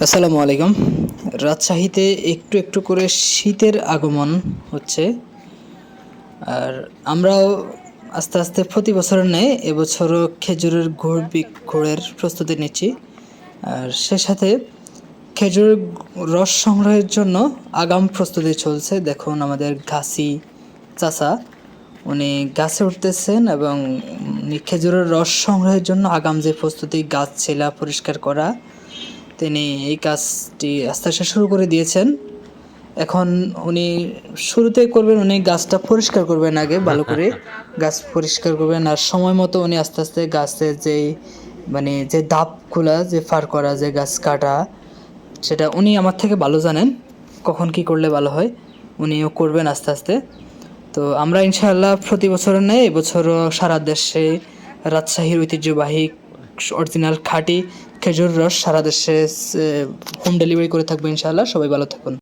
আসসালামু আলাইকুম। রাজশাহীতে একটু একটু করে শীতের আগমন হচ্ছে। আর আমরাও আস্তে আস্তে প্রতি বছরের ন্যায় এবছরও খেজুরের গুড়ের প্রস্তুতি নিচ্ছি। আর সে সাথে খেজুরের রস সংগ্রহের জন্য আগাম প্রস্তুতি চলছে। দেখুন আমাদের ঘাসি চাচা, উনি গাছে উঠতেছেন এবং খেজুরের রস সংগ্রহের জন্য আগাম যে প্রস্তুতি, গাছ ছেলা পরিষ্কার করা, তিনি এই কাজটি আস্তে আস্তে শুরু করে দিয়েছেন। এখন উনি শুরুতে করবেন, উনি গাছটা পরিষ্কার করবেন, আগে ভালো করে গাছ পরিষ্কার করবেন। আর সময় মতো উনি আস্তে আস্তে গাছের যেই যে ধাপগুলা যে ফার করা, যে গাছ কাটা, সেটা উনি আমার থেকে ভালো জানেন কখন কি করলে ভালো হয়। উনিও করবেন আস্তে আস্তে। তো আমরা ইনশাআল্লাহ প্রতি বছরের ন্যায় এবছরও সারা দেশে রাজশাহীর ঐতিহ্যবাহী অরিজিনাল খাঁটি খেজুর রস সারা দেশে হোম ডেলিভারি করে থাকবো ইনশাআল্লাহ। সবাই ভালো থাকুন।